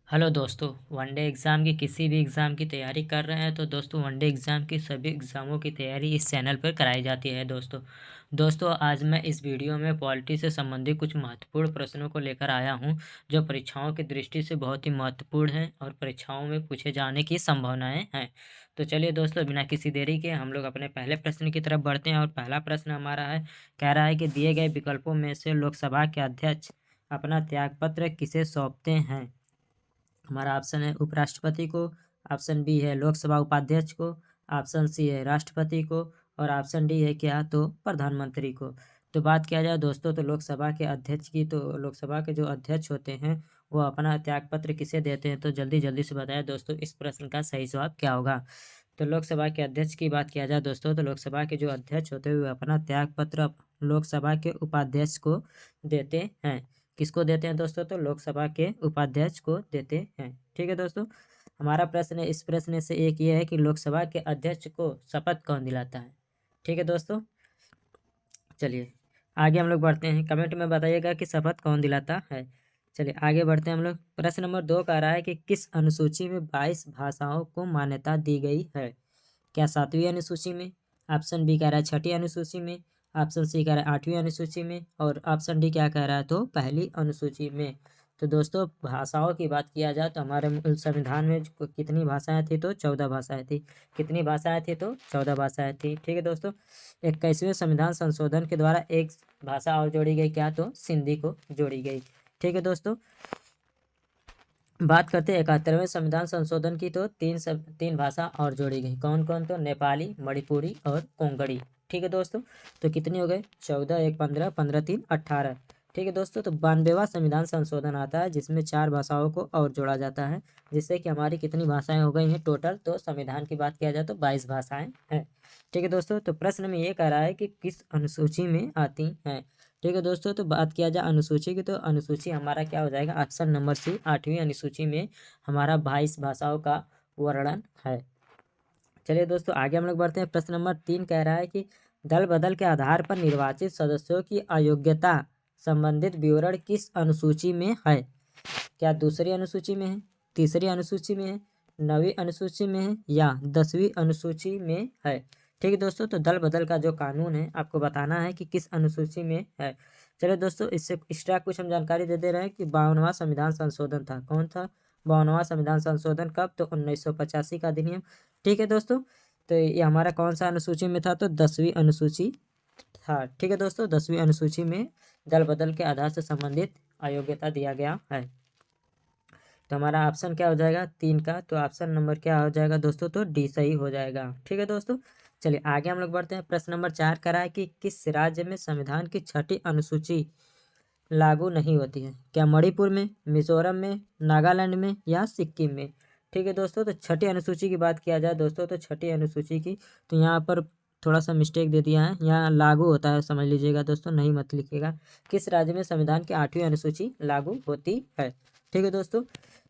Hello दोस्तों, one day exam की किसी भी एग्ज़ाम की तैयारी कर रहे हैं तो दोस्तों वनडे एग्ज़ाम की सभी एग्ज़ामों की तैयारी इस चैनल पर कराई जाती है दोस्तों आज मैं इस वीडियो में पॉलिटी से संबंधित कुछ महत्वपूर्ण प्रश्नों को लेकर आया हूं जो परीक्षाओं की दृष्टि से बहुत ही महत्वपूर्ण हैं और परीक्षाओं में पूछे जाने की संभावनाएं हैं। तो चलिए दोस्तों, बिना किसी देरी के हम लोग अपने पहले प्रश्न की तरफ बढ़ते हैं और पहला प्रश्न हमारा कह रहा है कि दिए गए विकल्पों में से लोकसभा के अध्यक्ष अपना त्यागपत्र किसे सौंपते हैं। हमारा ऑप्शन है उपराष्ट्रपति को, ऑप्शन बी है लोकसभा उपाध्यक्ष को, ऑप्शन सी है राष्ट्रपति को और ऑप्शन डी है क्या तो प्रधानमंत्री को। तो बात किया जाए दोस्तों तो लोकसभा के अध्यक्ष की, तो लोकसभा के जो अध्यक्ष होते हैं वो अपना त्यागपत्र किसे देते हैं। तो जल्दी जल्दी से बताएं दोस्तों इस प्रश्न का सही जवाब क्या होगा। तो लोकसभा के अध्यक्ष की बात किया जाए दोस्तों तो लोकसभा के जो अध्यक्ष होते हैं वो अपना त्यागपत्र लोकसभा के उपाध्यक्ष को देते हैं। किसको देते हैं दोस्तों, तो लोकसभा के उपाध्यक्ष को देते हैं। ठीक है दोस्तों, हमारा प्रश्न है, इस प्रश्न से एक ये है कि लोकसभा के अध्यक्ष को शपथ कौन दिलाता है। ठीक है दोस्तों, चलिए आगे हम लोग बढ़ते हैं। कमेंट में बताइएगा कि शपथ कौन दिलाता है। चलिए आगे बढ़ते हैं हम लोग। प्रश्न नंबर 2 कह रहा है कि किस अनुसूची में 22 भाषाओं को मान्यता दी गई है। क्या 7वीं अनुसूची में, ऑप्शन बी कह रहा है 6ठी अनुसूची में, ऑप्शन सी कह रहा है 8वीं अनुसूची में और ऑप्शन डी क्या कह रहा है तो पहली अनुसूची में। तो दोस्तों भाषाओं की बात किया जाए तो हमारे मूल संविधान में कितनी भाषाएं थी तो 14 भाषाएं थी। कितनी भाषाएं थी तो 14 भाषाएं थी। ठीक है दोस्तों, 21वें संविधान संशोधन के द्वारा एक भाषा और जोड़ी गई, क्या तो सिंधी को जोड़ी गई। ठीक है दोस्तों, बात करते हैं 71वें संविधान संशोधन की, तो तीन भाषा और जोड़ी गई। कौन कौन, तो नेपाली, मणिपुरी और कोंकणी। ठीक है दोस्तों, तो कितनी हो गए 14, 1 15, 15 3 18। ठीक है दोस्तों, तो 92वां संविधान संशोधन आता है जिसमें 4 भाषाओं को और जोड़ा जाता है, जिससे कि हमारी कितनी भाषाएं हो गई हैं टोटल। तो संविधान की बात किया जाए तो 22 भाषाएं हैं। ठीक है दोस्तों, तो प्रश्न में ये कह रहा है कि किस अनुसूची में आती हैं। ठीक है दोस्तों, तो बात किया जाए अनुसूची की, तो अनुसूची हमारा क्या हो जाएगा, ऑप्शन नंबर सी 8वीं अनुसूची में हमारा 22 भाषाओं का वर्णन है। चलिए दोस्तों आगे हम लोग बढ़ते हैं। प्रश्न नंबर 3 कह रहा है कि दल बदल के आधार पर निर्वाचित सदस्यों की अयोग्यता संबंधित विवरण किस अनुसूची में है। क्या दूसरी अनुसूची में है, तीसरी अनुसूची में है, 9वीं अनुसूची में है या 10वीं अनुसूची में है। ठीक है दोस्तों, तो दल बदल का जो कानून है आपको बताना है कि किस अनुसूची में है। चलिए दोस्तों, इससे एक्स्ट्रा कुछ हम जानकारी दे दे रहे हैं कि 52वां संविधान संशोधन था। कौन था 52वां संविधान संशोधन, कब तो 1985 का अधिनियम। ठीक है दोस्तों, तो ये हमारा कौन सा अनुसूची में था तो 10वीं अनुसूची था। ठीक है दोस्तों, 10वीं अनुसूची में दल बदल के आधार से संबंधित अयोग्यता दिया गया है। तो हमारा ऑप्शन क्या हो जाएगा 3 का, तो ऑप्शन नंबर क्या हो जाएगा दोस्तों, तो डी सही हो जाएगा। ठीक है दोस्तों, चलिए आगे हम लोग बढ़ते हैं। प्रश्न नंबर 4 करा है कि किस राज्य में संविधान की 6ठी अनुसूची लागू नहीं होती है। क्या मणिपुर में, मिजोरम में, नागालैंड में या सिक्किम में। ठीक है दोस्तों, तो 6ठी अनुसूची की बात किया जाए दोस्तों, तो 6ठी अनुसूची की, तो यहाँ पर थोड़ा सा मिस्टेक दे दिया है, यहाँ लागू होता है समझ लीजिएगा दोस्तों, नहीं मत लिखिएगा। किस राज्य में संविधान की 8वीं अनुसूची लागू होती है। ठीक है दोस्तों,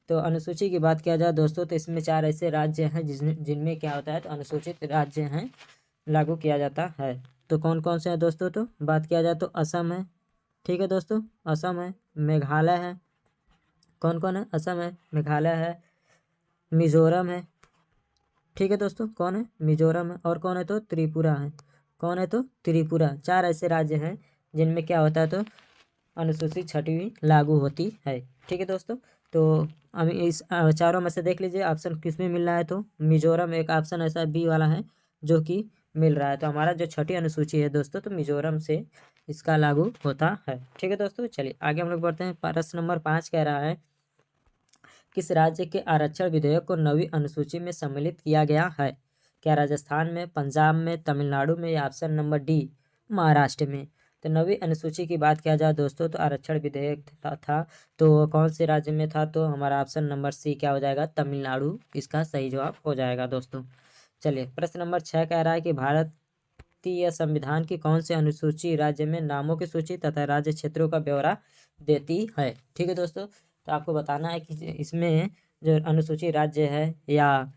तो अनुसूची की बात किया जाए दोस्तों, तो इसमें 4 ऐसे राज्य हैं जिनमें क्या होता है तो अनुसूचित राज्य हैं लागू किया जाता है। तो कौन कौन से हैं दोस्तों, तो बात किया जाए तो असम है। ठीक है दोस्तों, असम है, मेघालय है। कौन कौन है, असम है, मेघालय है, मिजोरम है। ठीक है दोस्तों, कौन है, मिजोरम है और कौन है तो त्रिपुरा है। कौन है तो त्रिपुरा। 4 ऐसे राज्य हैं जिनमें क्या होता है तो अनुसूचित 6वीं लागू होती है। ठीक है दोस्तों, तो हम इस चारों में से देख लीजिए ऑप्शन किस में मिल रहा है, तो मिजोरम एक ऑप्शन ऐसा बी वाला है जो कि मिल रहा है। तो हमारा जो 6ठी अनुसूची है दोस्तों, तो मिजोरम से इसका लागू होता है। ठीक है दोस्तों, चलिए आगे हम लोग बढ़ते हैं। प्रश्न नंबर 5 कह रहा है किस राज्य के आरक्षण विधेयक को 9वीं अनुसूची में सम्मिलित किया गया है। क्या राजस्थान में, पंजाब में, तमिलनाडु में या ऑप्शन नंबर डी महाराष्ट्र में। तो 9वीं अनुसूची की बात किया जाए दोस्तों, तो आरक्षण विधेयक था तो कौन से राज्य में था, तो हमारा ऑप्शन नंबर सी क्या हो जाएगा, तमिलनाडु इसका सही जवाब हो जाएगा दोस्तों। चलिए प्रश्न नंबर 6 कह रहा है कि भारतीय संविधान की कौन सी अनुसूची राज्य में नामों की सूची तथा राज्य क्षेत्रों का ब्यौरा देती है। ठीक है दोस्तों, तो आपको बताना है कि इसमें जो अनुसूची राज्य है या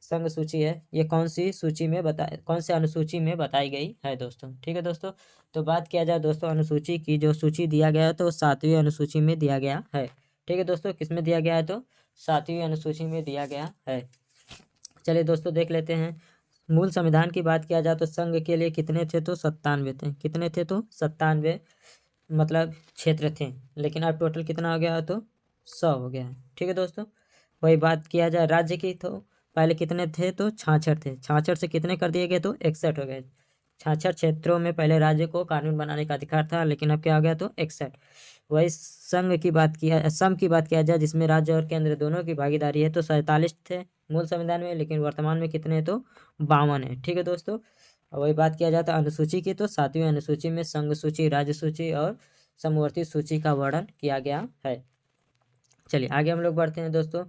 संघ सूची है ये कौन से अनुसूची में बताई गई है दोस्तों। ठीक है दोस्तों, तो बात किया जाए दोस्तों अनुसूची की, जो सूची दिया गया है तो 7वीं अनुसूची में दिया गया है। ठीक है दोस्तों, किसमें दिया गया है तो 7वीं अनुसूची में दिया गया है। चलिए दोस्तों देख लेते हैं। मूल संविधान की बात किया जाए तो संघ के लिए कितने थे तो 97 थे। कितने थे तो 97 मतलब क्षेत्र थे, लेकिन अब टोटल कितना हो गया तो 100 हो गया है। ठीक है दोस्तों, वही बात किया जाए राज्य की तो पहले कितने थे तो 66 थे। 66 से कितने कर दिए गए तो 61 हो गए। 66 क्षेत्रों में पहले राज्य को कानून बनाने का अधिकार था, लेकिन अब क्या हो गया तो 61। वही संघ की बात किया, सम की बात किया जाए जिसमें राज्य और केंद्र दोनों की भागीदारी है तो 47 थे मूल संविधान में, लेकिन वर्तमान में कितने तो 52 है। ठीक है दोस्तों, वही बात किया जाता है अनुसूची की तो 7वीं अनुसूची में संघ सूची, राज्य सूची और समवर्ती सूची का वर्णन किया गया है। चलिए आगे हम लोग बढ़ते हैं दोस्तों।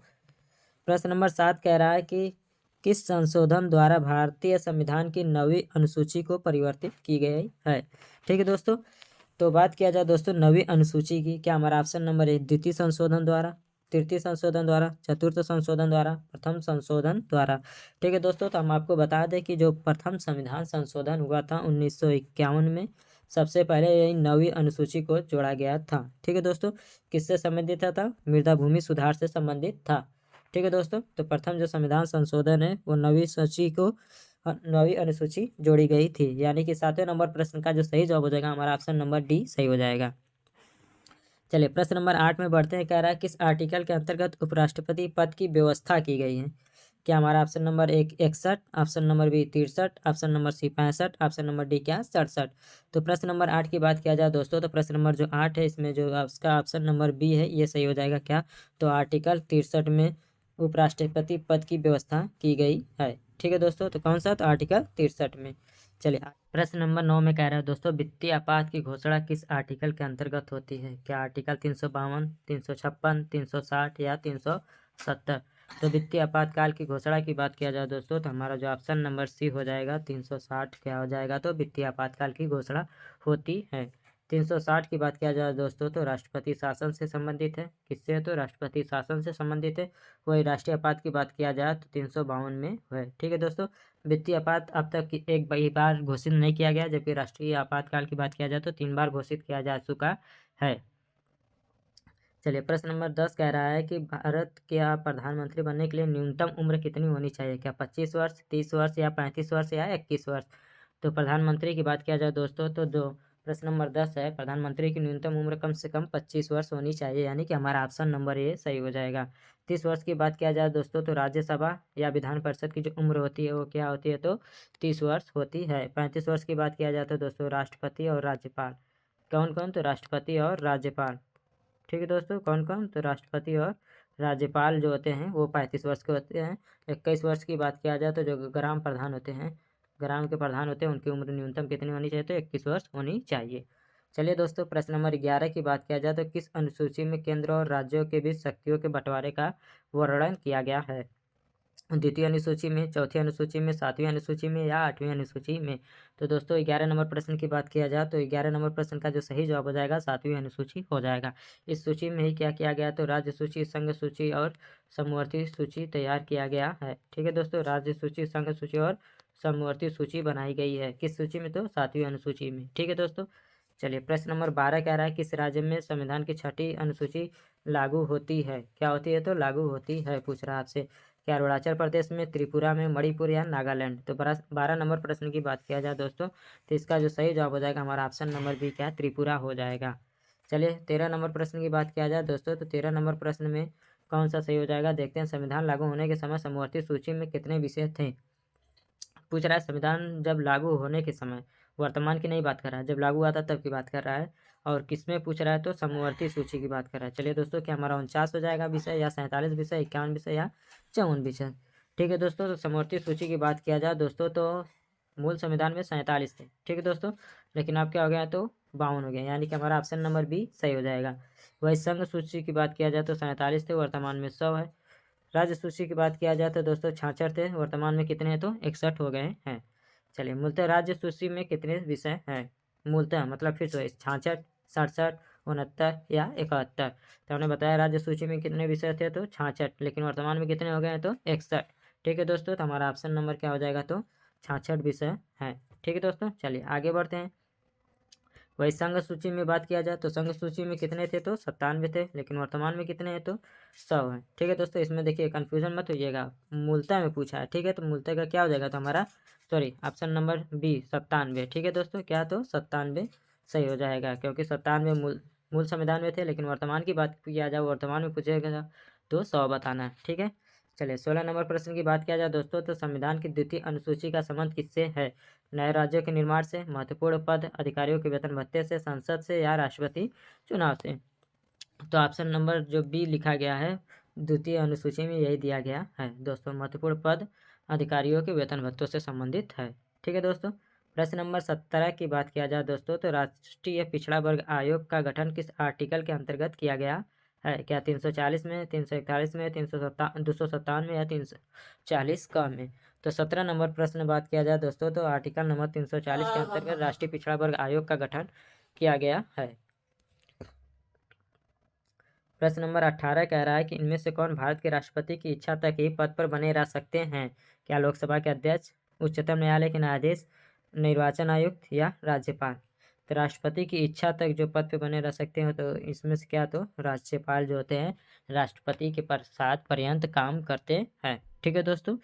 प्रश्न नंबर 7 कह रहा है कि किस संशोधन द्वारा भारतीय संविधान की 9वीं अनुसूची को परिवर्तित की गई है। ठीक है दोस्तों, तो बात किया जाए दोस्तों 9वीं अनुसूची की, क्या हमारा ऑप्शन नंबर है द्वितीय संशोधन द्वारा, तृतीय संशोधन द्वारा, चतुर्थ संशोधन द्वारा, प्रथम संशोधन द्वारा। ठीक है दोस्तों, तो हम आपको बता दें कि जो प्रथम संविधान संशोधन हुआ था 1951 में, सबसे पहले यही 9वीं अनुसूची को जोड़ा गया था। ठीक है दोस्तों, किससे संबंधित था? मृदा भूमि सुधार से संबंधित था। ठीक है दोस्तों, तो प्रथम जो संविधान संशोधन है वो 9वीं अनुसूची जोड़ी गई थी, यानी कि 7वें नंबर प्रश्न का जो सही जवाब हो जाएगा हमारा ऑप्शन नंबर डी सही हो जाएगा। चलिए प्रश्न नंबर 8 में बढ़ते हैं। कह रहा है किस आर्टिकल के अंतर्गत उपराष्ट्रपति पद की व्यवस्था की गई है। क्या हमारा option number 61, option number B 63, option number C 65, option number D क्या 67। तो प्रश्न नंबर 8 की बात किया जाए दोस्तों तो प्रश्न नंबर जो 8 है इसमें जो उसका ऑप्शन नंबर बी है ये सही हो जाएगा। क्या तो आर्टिकल 63 में उपराष्ट्रपति पद की व्यवस्था की गई है। ठीक है दोस्तों, तो कौन सा तो आर्टिकल 63 में। चलिए प्रश्न नंबर 9 में कह रहा है दोस्तों वित्तीय आपात की घोषणा किस आर्टिकल के अंतर्गत होती है। क्या आर्टिकल 352, 356, 360 या 370। तो वित्तीय आपातकाल की घोषणा की बात किया जाए दोस्तों तो हमारा जो ऑप्शन नंबर सी हो जाएगा 360 क्या हो जाएगा तो वित्तीय आपातकाल की घोषणा होती है। 360 की बात किया जाए दोस्तों तो राष्ट्रपति शासन से संबंधित है। किससे है तो राष्ट्रपति शासन से संबंधित है। वही राष्ट्रीय आपात की बात किया जाए तो 352 में है। ठीक है दोस्तों, वित्तीय आपात अब तक एक बार घोषित नहीं किया गया, जबकि राष्ट्रीय आपातकाल की बात किया जाए तो 3 बार घोषित किया जा चुका है। चलिए प्रश्न नंबर 10 कह रहा है कि भारत के प्रधानमंत्री बनने के लिए न्यूनतम उम्र कितनी होनी चाहिए। क्या 25 वर्ष, 30 वर्ष या 35 वर्ष या 21 वर्ष। तो प्रधानमंत्री की बात किया जाए दोस्तों तो जो प्रश्न नंबर 10 है प्रधानमंत्री की न्यूनतम उम्र कम से कम 25 वर्ष होनी चाहिए, यानी कि हमारा ऑप्शन नंबर ए सही हो जाएगा। 30 वर्ष की बात किया जाए दोस्तों तो राज्यसभा या विधान परिषद की जो उम्र होती है वो क्या होती है तो 30 वर्ष होती है। 35 वर्ष की बात किया जाए तो दोस्तों राष्ट्रपति और राज्यपाल, कौन कौन तो राष्ट्रपति और राज्यपाल। ठीक है दोस्तों, कौन कौन तो राष्ट्रपति और राज्यपाल जो होते हैं वो 35 वर्ष के होते हैं। 21 वर्ष की बात किया जाए तो जो ग्राम प्रधान होते हैं, ग्राम के प्रधान होते हैं, उनकी उम्र न्यूनतम कितनी होनी चाहिए तो 21 वर्ष होनी चाहिए। चलिए दोस्तों प्रश्न नंबर 11 की बात किया जाए तो किस अनुसूची में केंद्र और राज्यों के बीच शक्तियों के बंटवारे का वर्णन किया गया है। द्वितीय अनुसूची में, चौथी अनुसूची में, 7वीं अनुसूची में या 8वीं अनुसूची में। तो दोस्तों 11 नंबर प्रश्न की बात किया जाए तो 11 नंबर प्रश्न का जो सही जवाब हो जाएगा 7वीं अनुसूची हो जाएगा। इस सूची में ही क्या किया गया तो राज्य सूची, संघ सूची और समवर्ती सूची तैयार किया गया है। ठीक है दोस्तों, राज्य सूची, संघ सूची और समवर्ती सूची बनाई गई है। किस सूची में तो 7वीं अनुसूची में। ठीक है दोस्तों, चलिए प्रश्न नंबर 12 कह रहा है किस राज्य में संविधान की 6ठी अनुसूची लागू होती है। क्या होती है तो लागू होती है, पूछ रहा है आपसे। क्या अरुणाचल प्रदेश में, त्रिपुरा में, मणिपुर या नागालैंड। तो 12 नंबर प्रश्न की बात किया जाए दोस्तों तो इसका जो सही जवाब हो जाएगा हमारा ऑप्शन नंबर बी क्या त्रिपुरा हो जाएगा। चलिए 13 नंबर प्रश्न की बात किया जाए दोस्तों तो 13 नंबर प्रश्न में कौन सा सही हो जाएगा देखते हैं। संविधान लागू होने के समय समवर्ती सूची में कितने विषय थे। पूछ रहा है संविधान जब लागू होने के समय, वर्तमान की नहीं बात कर रहा है, जब लागू हुआ था तब की बात कर रहा है। और किसमें पूछ रहा है तो समवर्ती सूची की बात कर रहा है। चलिए दोस्तों क्या हमारा 49 हो जाएगा विषय या 47 विषय, 51 विषय या 54 विषय। ठीक है दोस्तों, तो समवर्ती सूची की बात किया जाए दोस्तों तो मूल संविधान में 47 थे। ठीक है दोस्तों, लेकिन अब क्या हो गया तो 52 हो गया, यानी कि हमारा ऑप्शन नंबर बी सही हो जाएगा। वही संघ सूची की बात किया जाए तो 47 थे, वर्तमान में 100 है। राज्य सूची की बात किया जाए तो दोस्तों 66 थे, वर्तमान में कितने हैं तो 61 हो गए हैं। चलिए मूलतः राज्य सूची में कितने विषय हैं। मूलतः मतलब फिर से 66, 67, 69 या 71। तो हमने बताया राज्य सूची में कितने विषय थे तो 66, लेकिन वर्तमान में कितने हो गए हैं तो 61। ठीक है दोस्तों, तो हमारा ऑप्शन नंबर क्या हो जाएगा तो 66 विषय हैं। ठीक है दोस्तों, चलिए आगे बढ़ते हैं। वही संघ सूची में बात किया जाए तो संघ सूची में कितने थे, तो 97 थे, लेकिन वर्तमान में कितने हैं, तो 100 हैं। ठीक है दोस्तों, इसमें देखिए कन्फ्यूजन मत होइएगा, मूलतः में पूछा है। ठीक है, तो मूलतः का क्या हो जाएगा, तो हमारा सॉरी ऑप्शन नंबर बी 97। ठीक है दोस्तों, क्या तो 97 सही हो जाएगा, क्योंकि 97 मूल संविधान में थे, लेकिन वर्तमान की बात किया जाए, वर्तमान में पूछेगा तो 100 बताना है। ठीक है, चलिए 16 नंबर प्रश्न की बात किया जाए दोस्तों, तो संविधान की द्वितीय अनुसूची का संबंध किससे है, नए राज्यों के निर्माण से, महत्वपूर्ण पद अधिकारियों के वेतन भत्ते से, संसद से, या राष्ट्रपति चुनाव से। तो ऑप्शन नंबर जो बी लिखा गया है द्वितीय अनुसूची में, यही दिया गया है दोस्तों, महत्वपूर्ण पद अधिकारियों के वेतन भत्तों से संबंधित है। ठीक है दोस्तों, प्रश्न नंबर 17 की बात किया जाए दोस्तों, तो राष्ट्रीय पिछड़ा वर्ग आयोग का गठन किस आर्टिकल के अंतर्गत किया गया है, क्या 340 में, 341 में, 257 में, या 340 क में। तो 17 नंबर प्रश्न बात किया जाए दोस्तों, तो आर्टिकल नंबर 340 के अंतर्गत राष्ट्रीय पिछड़ा वर्ग आयोग का गठन किया गया है। प्रश्न नंबर 18 कह रहा है कि इनमें से कौन भारत के राष्ट्रपति की इच्छा तक ही पद पर बने रह सकते हैं, क्या लोकसभा के अध्यक्ष, उच्चतम न्यायालय के न्यायाधीश, निर्वाचन आयुक्त, या राज्यपाल। तो राष्ट्रपति की इच्छा तक जो पद पर बने रह सकते हैं, तो इसमें से क्या, तो राज्यपाल जो होते हैं राष्ट्रपति के साथ पर्यंत काम करते हैं। ठीक है दोस्तों,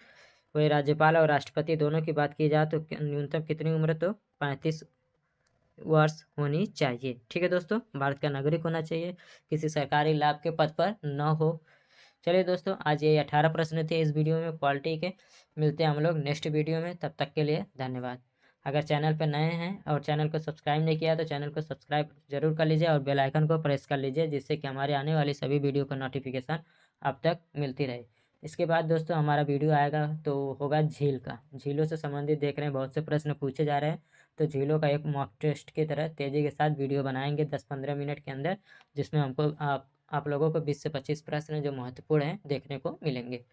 वही राज्यपाल और राष्ट्रपति दोनों की बात की जाए तो न्यूनतम कितनी उम्र, तो 35 वर्ष होनी चाहिए। ठीक है दोस्तों, भारत का नागरिक होना चाहिए, किसी सरकारी लाभ के पद पर न हो। चलिए दोस्तों, आज ये 18 प्रश्न थे इस वीडियो में पॉलिटी के। मिलते हैं हम लोग नेक्स्ट वीडियो में, तब तक के लिए धन्यवाद। अगर चैनल पर नए हैं और चैनल को सब्सक्राइब नहीं किया तो चैनल को सब्सक्राइब जरूर कर लीजिए और बेल आइकन को प्रेस कर लीजिए, जिससे कि हमारे आने वाली सभी वीडियो का नोटिफिकेशन आप तक मिलती रहे। इसके बाद दोस्तों हमारा वीडियो आएगा तो होगा झील का, झीलों से संबंधित देख रहे हैं बहुत से प्रश्न पूछे जा रहे हैं, तो झीलों का एक मॉक टेस्ट की तरह तेज़ी के साथ वीडियो बनाएंगे 10-15 मिनट के अंदर, जिसमें हमको आप लोगों को 20 से 25 प्रश्न जो महत्वपूर्ण हैं देखने को मिलेंगे।